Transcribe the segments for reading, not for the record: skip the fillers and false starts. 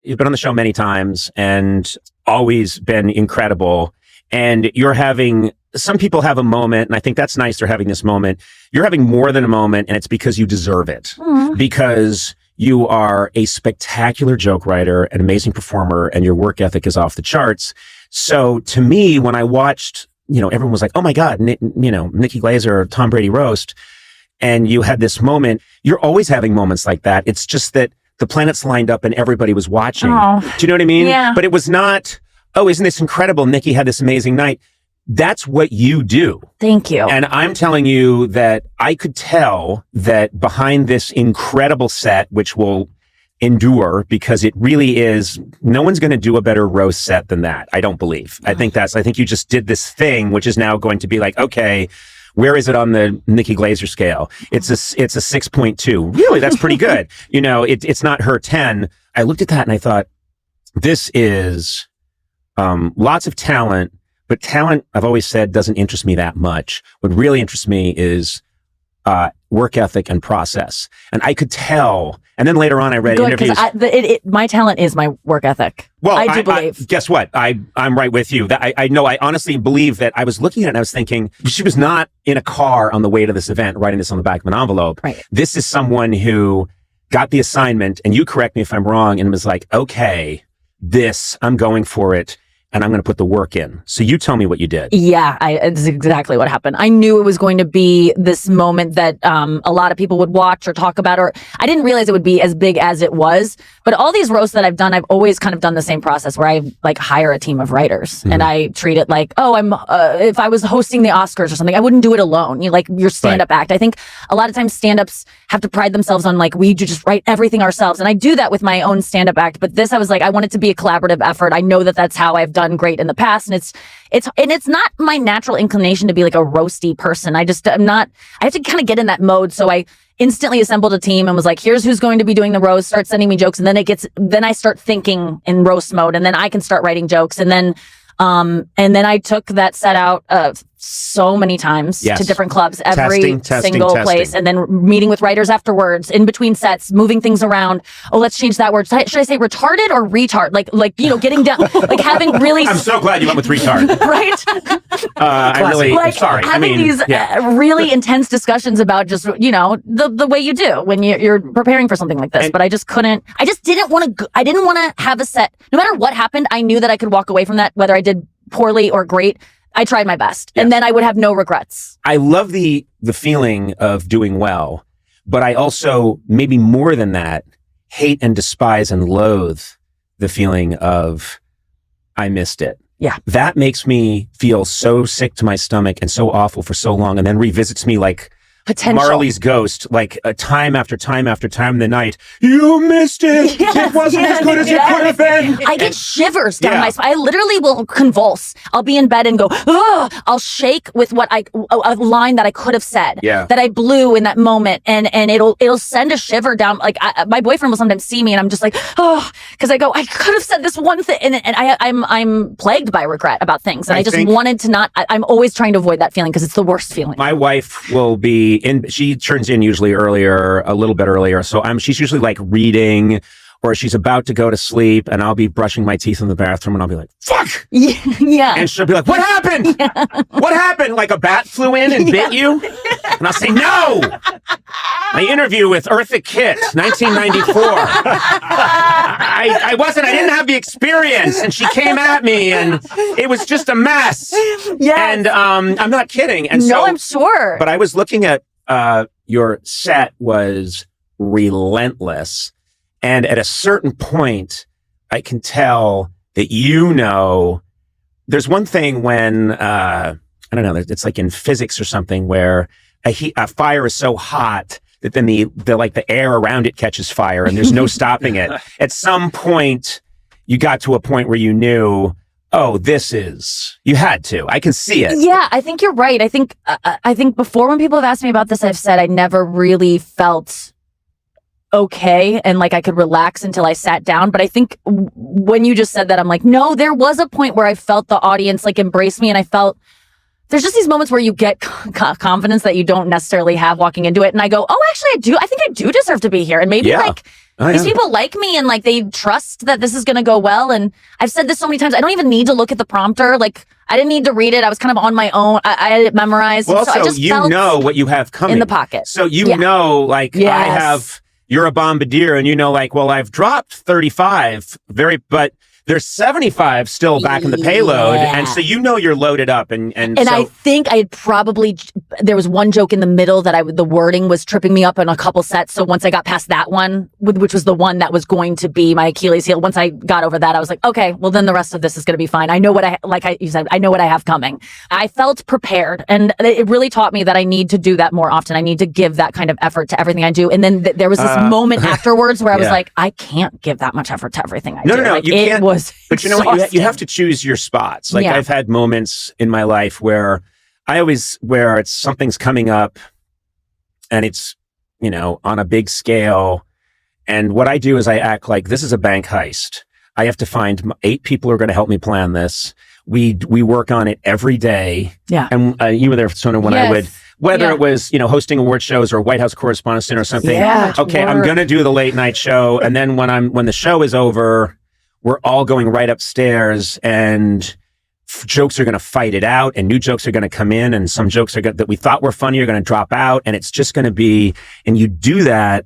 you've been on the show many times and always been incredible. And you're having, some people have a moment, and I think that's nice. They're having this moment. You're having more than a moment, and it's because you deserve it. Because you are a spectacular joke writer, an amazing performer, and your work ethic is off the charts. So to me, when I watched, everyone was like, oh my God, Nikki Glaser, Tom Brady roast. And you had this moment. You're always having moments like that. It's just that the planets lined up and everybody was watching. Oh, do you know what I mean? Yeah. But it was not, oh, isn't this incredible? Nikki had this amazing night. That's what you do. Thank you. And I'm telling you that I could tell that behind this incredible set, which will endure because it really is, no one's going to do a better roast set than that. I don't believe. I think you just did this thing, which is now going to be like, okay, where is it on the Nikki Glaser scale? It's a 6.2. Really? That's pretty good. It's not her 10. I looked at that and I thought, this is, lots of talent. But talent, I've always said, doesn't interest me that much. What really interests me is work ethic and process. And I could tell. And then later on, I read interviews. My talent is my work ethic. Well, I do believe. Guess what? I'm right with you. I know. I honestly believe that. I was looking at it and I was thinking, she was not in a car on the way to this event writing this on the back of an envelope. Right. This is someone who got the assignment, and you correct me if I'm wrong, and was like, okay, I'm going for it. And I'm going to put the work in. So you tell me what you did. Yeah, it's exactly what happened. I knew it was going to be this moment that a lot of people would watch or talk about, or I didn't realize it would be as big as it was. But all these roasts that I've done, I've always kind of done the same process where I hire a team of writers and I treat it like, if I was hosting the Oscars or something, I wouldn't do it alone. Your stand-up act. I think a lot of times stand-ups have to pride themselves on we just write everything ourselves. And I do that with my own stand-up act. But this, I was like, I want it to be a collaborative effort. I know that that's how I've done great in the past, and it's not my natural inclination to be like a roasty person. I have to kind of get in that mode. So I instantly assembled a team and was like, here's who's going to be doing the roast, start sending me jokes, and then I start thinking in roast mode, and then I can start writing jokes, and then I took that set out so many times to different clubs, every single place, and then meeting with writers afterwards, in between sets, moving things around. Oh, let's change that word. Should I say retarded or retard? Getting down, having really. I'm so glad you went with retard. Right? Sorry. Having these really intense discussions about just, the way you do when you're preparing for something like this. But I just couldn't, I didn't want to have a set. No matter what happened, I knew that I could walk away from that, whether I did poorly or great. I tried my best, and then I would have no regrets. I love the feeling of doing well, but I also, maybe more than that, hate and despise and loathe the feeling of I missed it. Yeah. That makes me feel so sick to my stomach and so awful for so long, and then revisits me like potential. Marley's ghost, time after time after time in the night. You missed it. It wasn't as good as it could have been. I get shivers down my spine. I literally will convulse. I'll be in bed and go, ugh! I'll shake with a line that I could have said, that I blew in that moment, and it'll send a shiver down. My boyfriend will sometimes see me, and I'm just like, oh, because I go, I could have said this one thing, and I'm plagued by regret about things, and I just wanted to not. I'm always trying to avoid that feeling because it's the worst feeling. My wife will be. She turns in usually a little bit earlier. So she's usually reading, or she's about to go to sleep, and I'll be brushing my teeth in the bathroom, and I'll be like, fuck! Yeah. And she'll be like, what happened? Yeah. What happened? Like a bat flew in and bit you? And I'll say, no! My interview with Eartha Kitt, 1994. I didn't have the experience, and she came at me, and it was just a mess. Yes. And I'm not kidding. And I'm sure. But I was looking at your set was relentless. And at a certain point, I can tell that there's one thing when, I don't know, it's like in physics or something where a fire is so hot that then the air around it catches fire and there's no stopping it. At some point, you got to a point where you knew, oh, you had to. I can see it. Yeah, I think you're right. I think before, when people have asked me about this, I've said I never really felt okay and I could relax until I sat down. But I think when you just said that, I'm like, no, there was a point where I felt the audience embrace me, and I felt there's just these moments where you get confidence that you don't necessarily have walking into it. And I go, oh, actually, I do. I think I do deserve to be here. And maybe These people like me and like they trust that this is going to go well. And I've said this so many times. I don't even need to look at the prompter. Like I didn't need to read it. I was kind of on my own. I had it memorized. Well, so I just you felt know what you have coming in the pocket. So you know, like you're a bombardier, and you know, like, well, I've dropped 35, but there's 75 still back in the payload, and so you know you're loaded up, and so, I think I had probably there was one joke in the middle that the wording was tripping me up in a couple sets. So once I got past that one, which was the one that was going to be my Achilles heel, once I got over that, I was like, okay, well then the rest of this is going to be fine. I know what you said, I know what I have coming. I felt prepared, and it really taught me that I need to do that more often. I need to give that kind of effort to everything I do. And then there was this moment afterwards where I was like, I can't give that much effort to everything I do. No, like, you can't. But you know what? You have to choose your spots. Like I've had moments in my life where it's something's coming up and it's, you know, on a big scale. And what I do is I act like this is a bank heist. I have to find 8 people who are going to help me plan this. We work on it every day. Yeah. And you were there, Sona, when I would, whether it was, you know, hosting award shows or White House Correspondents' Dinner or something. Yeah, okay, I'm going to do the late night show. And then when the show is over, we're all going right upstairs, and jokes are going to fight it out, and new jokes are going to come in, and some jokes that we thought were funny are going to drop out, and it's just going to be, and you do that,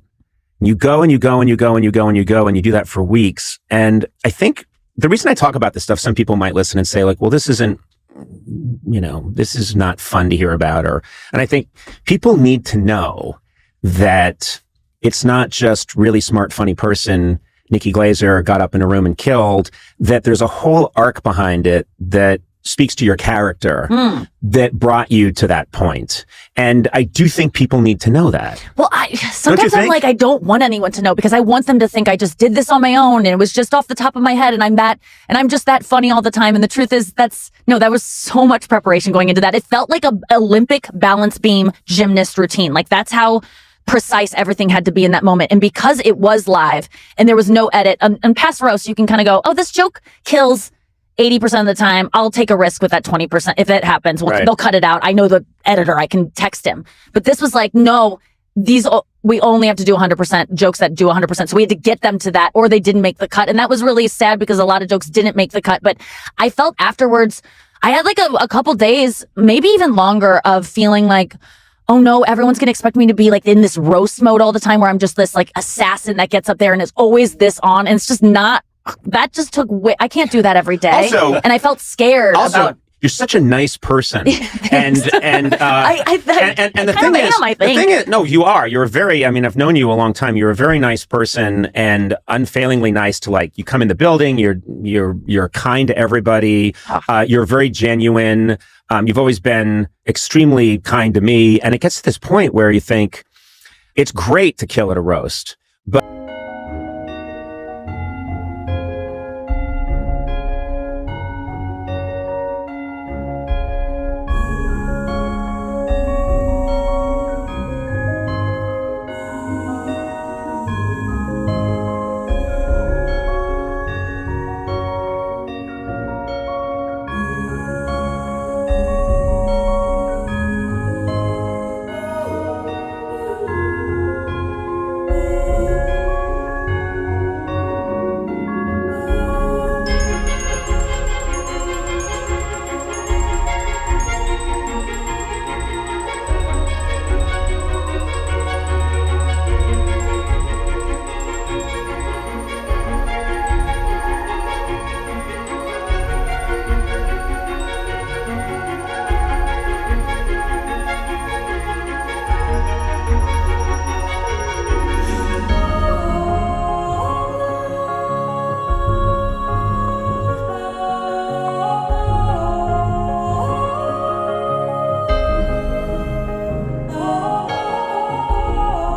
you go and you go and you go and you go and you go, and you do that for weeks. And I think the reason I talk about this stuff, some people might listen and say like, well, this isn't, you know, this is not fun to hear about, and I think people need to know that it's not just really smart, funny person Nikki Glaser got up in a room and killed, that there's a whole arc behind it that speaks to your character that brought you to that point. And I do think people need to know that. Well, sometimes I'm like, I don't want anyone to know, because I want them to think I just did this on my own and it was just off the top of my head, and I'm just that funny all the time. And the truth is that was so much preparation going into that. It felt like a Olympic balance beam gymnast routine. Like that's how precise everything had to be in that moment. And because it was live and there was no edit, and past roast, you can kind of go, oh, this joke kills 80% of the time. I'll take a risk with that 20%. If it happens, they'll cut it out. I know the editor, I can text him. But this was like, no, we only have to do 100% jokes that do 100%. So we had to get them to that, or they didn't make the cut. And that was really sad because a lot of jokes didn't make the cut. But I felt afterwards, I had like a couple days, maybe even longer, of feeling like, oh no, everyone's going to expect me to be like in this roast mode all the time, where I'm just this like assassin that gets up there and is always this on. And it's just not, that just took I can't do that every day. Also, and I felt scared about. You're such a nice person, and the thing is, no, you are. You're very. I mean, I've known you a long time. You're a very nice person, and unfailingly nice to, like, you come in the building. You're kind to everybody. You're very genuine. You've always been extremely kind to me, and it gets to this point where you think it's great to kill at a roast, but.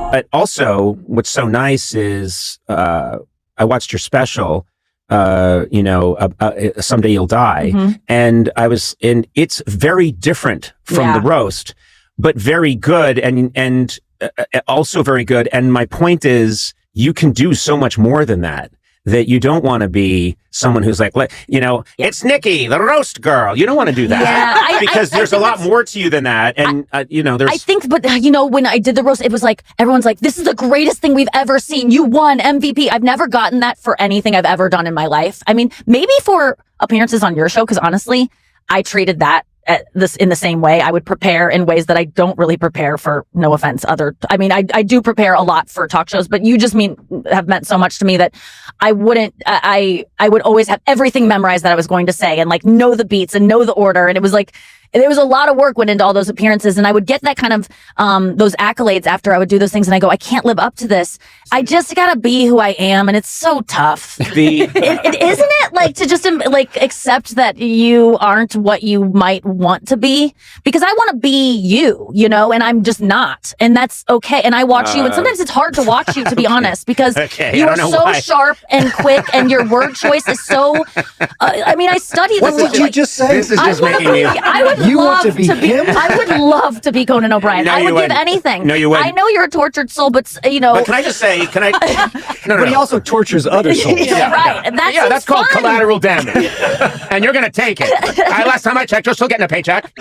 But also, what's so nice is I watched your special, Someday You'll Die, and it's very different from the roast, but very good, and also very good. And my point is, you can do so much more than that. that you don't want to be someone who's like, it's Nikki, the roast girl. You don't want to do that because there's a lot more to you than that. And, there's. I think, but when I did the roast, it was like, everyone's like, this is the greatest thing we've ever seen. You won MVP. I've never gotten that for anything I've ever done in my life. I mean, maybe for appearances on your show, because honestly, I treated that in the same way. I would prepare in ways that I don't really prepare for, no offense, I do prepare a lot for talk shows, but you just have meant so much to me that I wouldn't, I would always have everything memorized that I was going to say and like know the beats and know the order. And it was like, there was a lot of work went into all those appearances, and I would get that kind of those accolades after I would do those things, and I go, I can't live up to this. I just gotta be who I am, and it's so tough. Isn't it? Like to just accept that you aren't what you might want to be, because I want to be you, and I'm just not, and that's okay. And I watch you, and sometimes it's hard to watch you, to be honest, because you are so sharp and quick, and your word choice is so. I studied. What did you just say? This is just making me. You want to be him? I would love to be Conan O'Brien. No, I would you give wouldn't. anything. No, you wouldn't. I know you're a tortured soul, but But can I just say? No. But he also tortures other souls. Right. And That's called collateral damage, and you're gonna take it. Last time I checked, you're still getting a paycheck.